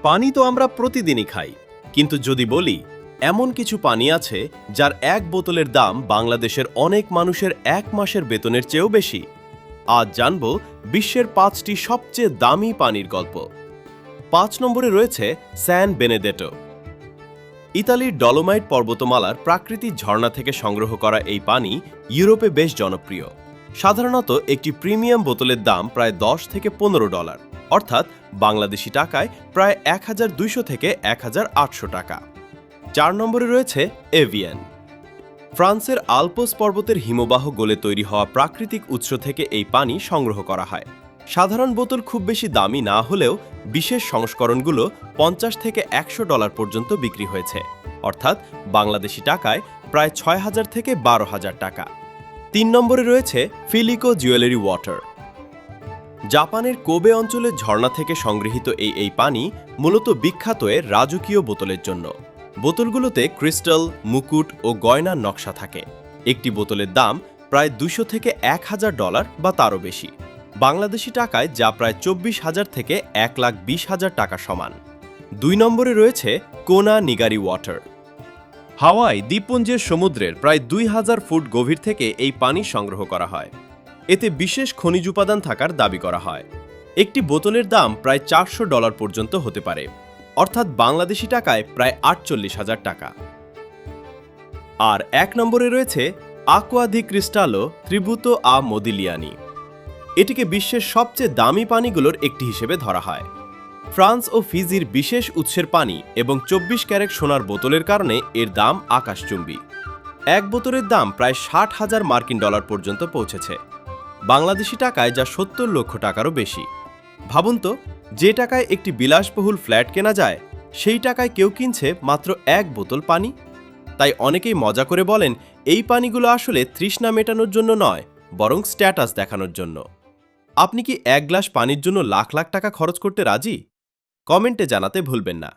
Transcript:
পানি তো আমরা প্রতিদিনই খাই, কিন্তু যদি বলি এমন কিছু পানি আছে যার এক বোতলের দাম বাংলাদেশের অনেক মানুষের এক মাসের বেতনের চেয়েও বেশি। আজ জানব বিশ্বের 5টি সবচেয়ে দামি পানির গল্প। 5 নম্বরে রয়েছে স্যান বেনেদেটো। ইতালির ডলোমাইট পর্বতমালার প্রাকৃতিক ঝর্ণা থেকে সংগ্রহ করা এই পানি ইউরোপে বেশ জনপ্রিয়। সাধারণত একটি প্রিমিয়াম বোতলের দাম প্রায় $10 থেকে $15, অর্থাৎ বাংলাদেশি টাকায় প্রায় 1200 থেকে 1800 টাকা। 4 নম্বরে রয়েছে এভিয়ান। ফ্রান্সের আলপস পর্বতের হিমবাহ গলে তৈরি হওয়া প্রাকৃতিক উৎস থেকে এই পানি সংগ্রহ করা হয়। সাধারণ বোতল খুব বেশি দামি না হলেও বিশেষ সংস্করণগুলো $50 থেকে $100 পর্যন্ত বিক্রি হয়েছে, অর্থাৎ বাংলাদেশি টাকায় প্রায় 6000 থেকে 12000 টাকা। 3 নম্বরে রয়েছে ফিলিকো জুয়েলারি ওয়াটার। জাপানের কোবে অঞ্চলের ঝর্ণা থেকে সংগৃহীত এই পানি মূলত বিখ্যাত রাজকীয় বোতলের জন্য। বোতলগুলোতে ক্রিস্টাল, মুকুট ও গয়নার নকশা থাকে। একটি বোতলের দাম প্রায় $200 থেকে $1000 বা তারও বেশি। বাংলাদেশি টাকায় যা প্রায় 24,000 থেকে 1,20,000 টাকা সমান। 2 নম্বরে রয়েছে কোনা নিগারি ওয়াটার। হাওয়াই দ্বীপপুঞ্জের সমুদ্রের প্রায় 2000 ফুট গভীর থেকে এই পানি সংগ্রহ করা হয়। এতে বিশেষ খনিজ উপাদান থাকার দাবি করা হয়। একটি বোতলের দাম প্রায় $400 পর্যন্ত হতে পারে, অর্থাৎ বাংলাদেশি টাকায় প্রায় 48,000 টাকা। আর 1 নম্বরে রয়েছে আকুয়া দি ক্রিস্টালো ত্রিবুতো আ মোদিলিয়ানি। এটিকে বিশ্বের সবচেয়ে দামি পানিগুলোর একটি হিসেবে ধরা হয়। ফ্রান্স ও ফিজির বিশেষ উৎসের পানি এবং 24 ক্যারেট সোনার বোতলের কারণে এর দাম আকাশচুম্বী। এক বোতলের দাম প্রায় $60,000 পর্যন্ত পৌঁছেছে, বাংলাদেশি টাকায় যা 70 লক্ষ টাকারও বেশি। ভাবুন তো, যে টাকায় একটি বিলাসবহুল ফ্ল্যাট কেনা যায়, সেই টাকায় কেউ কিনছে মাত্র 1 বোতল পানি। তাই অনেকেই মজা করে বলেন এই পানিগুলো আসলে তৃষ্ণা মেটানোর জন্য নয়, বরং স্ট্যাটাস দেখানোর জন্য। আপনি কি 1 গ্লাস পানির জন্য লাখ লাখ টাকা খরচ করতে রাজি? কমেন্টে জানাতে ভুলবেন না।